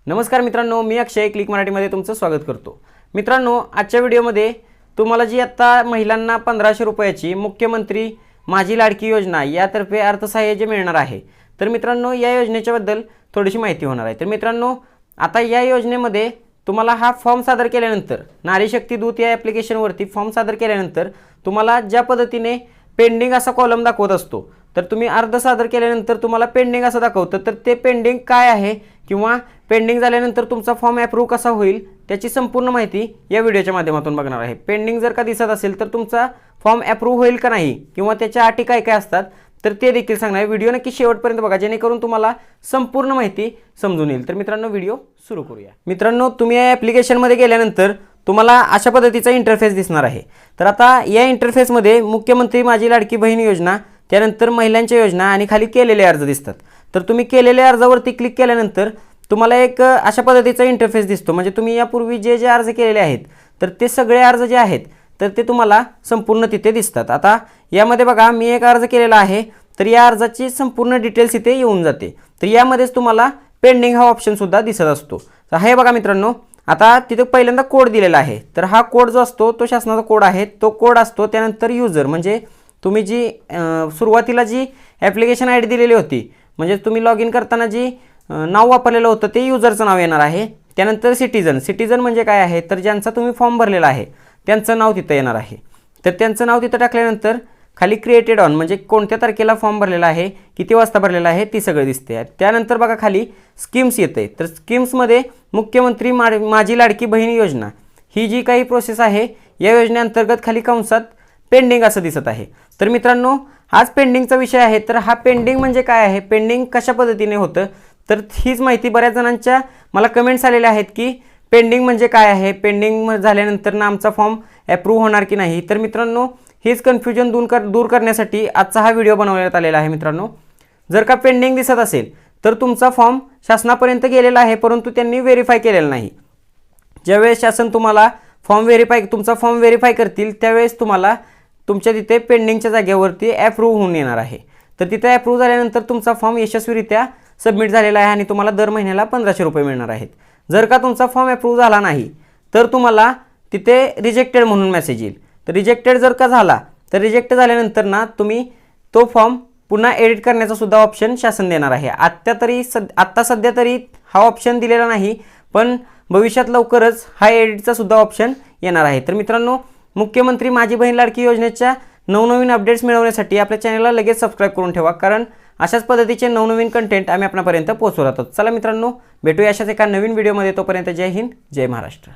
नमस्कार मित्रांनो, मी अक्षय क्लिक मराठीमध्ये तुमचं स्वागत करतो। मित्रांनो, आजच्या व्हिडिओमध्ये तुम्हाला जी आता महिलांना 1500 रुपयाची मुख्यमंत्री माझी लाडकी योजना यातर्फे अर्थसहाय्य जे मिळणार आहे, तर मित्रांनो या योजनेच्याबद्दल थोडीशी माहिती होणार आहे। तर मित्रांनो, आता या योजनेमध्ये तुम्हाला हा फॉर्म सादर केल्यानंतर नारी शक्ती दूत या ॲप्लिकेशनवरती फॉर्म सादर केल्यानंतर तुम्हाला ज्या पद्धतीने पेंडिंग असा कॉलम दाखवत असतो, तर तुम्ही अर्ज सादर केल्यानंतर तुम्हाला पेंडिंग असं दाखवतं, तर ते पेंडिंग काय आहे किंवा पेंडिंग झाल्यानंतर तुमचा फॉर्म अप्रूव्ह कसा होईल त्याची संपूर्ण माहिती या व्हिडिओच्या माध्यमातून बघणार आहे। पेंडिंग जर का दिसत असेल तर तुमचा फॉर्म अप्रूव्ह होईल का नाही किंवा त्याच्या अटी काय काय असतात तर ते देखील सांगणार। व्हिडिओ नक्की शेवटपर्यंत बघा जेणेकरून तुम्हाला संपूर्ण माहिती समजून येईल। तर मित्रांनो, व्हिडिओ सुरू करूया। मित्रांनो, तुम्ही या ॲप्लिकेशनमध्ये गेल्यानंतर तुम्हाला अशा पद्धतीचा इंटरफेस दिसणार आहे। तर आता या इंटरफेसमध्ये मुख्यमंत्री माझी लाडकी बहीण योजना, त्यानंतर महिलांच्या योजना आणि खाली केलेले अर्ज दिसतात। तर तुम्ही केलेल्या अर्जावरती क्लिक केल्यानंतर तुम्हाला एक अशा पद्धतीचा इंटरफेस दिसतो, म्हणजे तुम्ही यापूर्वी जे जे अर्ज केलेले आहेत तर ते सगळे अर्ज जे आहेत तर ते तुम्हाला संपूर्ण तिथे दिसतात। आता यामध्ये बघा, मी एक अर्ज केलेला आहे, तर या अर्जाची संपूर्ण डिटेल्स इथे येऊन जाते। तर यामध्येच तुम्हाला पेंडिंग हा ऑप्शन सुद्धा दिसत असतो। तर हे बघा मित्रांनो, आता तिथे पहिल्यांदा कोड दिलेला आहे, तर हा कोड जो असतो तो शासनाचा कोड आहे, तो कोड असतो। त्यानंतर युजर म्हणजे तुम्ही जी सुरुवातीला जी ॲप्लिकेशन आय डी दिलेली होती, म्हणजे तुम्ही लॉग इन करताना जी नाव वापरलेलं होतं ते युजरचं नाव येणार आहे। त्यानंतर सिटीजन म्हणजे काय आहे, तर ज्यांचा तुम्ही फॉर्म भरलेला आहे त्यांचं नाव तिथं येणार आहे। तर त्यांचं नाव तिथं टाकल्यानंतर खाली क्रिएटेड ऑन म्हणजे कोणत्या तारखेला फॉर्म भरलेला आहे, किती वाजता भरलेला आहे ती सगळं दिसते। त्यानंतर बघा खाली स्कीम्स येते, तर स्कीम्समध्ये मुख्यमंत्री माझी लाडकी बहीण योजना ही जी काही प्रोसेस आहे या योजनेअंतर्गत खाली कंसात पेंडिंग असं दिसत आहे। तर मित्रांनो, हाच पेंडिंगचा विषय आहे। तर हा पेंडिंग म्हणजे काय आहे, पेंडिंग कशा पद्धतीने होतं, तर हीच माहिती बऱ्याच जणांच्या मला कमेंट्स आलेल्या आहेत की पेंडिंग म्हणजे काय आहे, पेंडिंग झाल्यानंतर ना आमचा फॉर्म अप्रूव्ह होणार की नाही। तर मित्रांनो, हेच कन्फ्युजन दूर करण्यासाठी आजचा हा व्हिडिओ बनवण्यात आलेला आहे। मित्रांनो, जर का पेंडिंग दिसत असेल तर तुमचा फॉर्म शासनापर्यंत गेलेला आहे, परंतु त्यांनी व्हेरीफाय केलेला नाही। ज्यावेळेस शासन तुम्हाला तुमचा फॉर्म व्हेरीफाय करतील त्यावेळेस तुम्हाला तुमच्या तिथे पेंडिंगच्या जागेवरती अप्रूव्ह होऊन येणार आहे। तर तिथे अप्रूव्ह झाल्यानंतर तुमचा फॉर्म यशस्वीरित्या सबमिट झालेला आहे आणि तुम्हाला दर महिन्याला 1500 रुपये मिळणार आहेत। जर का तुमचा फॉर्म अप्रूव्ह झाला नाही तर तुम्हाला तिथे रिजेक्टेड म्हणून मेसेज येईल। तर रिजेक्टेड जर का झाला तर रिजेक्ट झाल्यानंतर ना तुम्ही तो फॉर्म पुन्हा एडिट करण्याचा सुद्धा ऑप्शन शासन देणार आहे। आत्ता सध्या तरी हा ऑप्शन दिलेला नाही, पण भविष्यात लवकरच हा एडिटचा सुद्धा ऑप्शन येणार आहे। तर मित्रांनो, मुख्यमंत्री माझी बहीण लाडकी योजनेच्या नवनवीन अपडेट्स मिळवण्यासाठी आपल्या चॅनलला लगेच सबस्क्राईब करून ठेवा, कारण अशाच पद्धतीचे नवनवीन कंटेंट आम्ही आपल्यापर्यंत पोहोचवत राहतो। चला मित्रांनो, भेटूया अशाच एका नवीन व्हिडिओमध्ये। तोपर्यंत जय हिंद, जय महाराष्ट्र।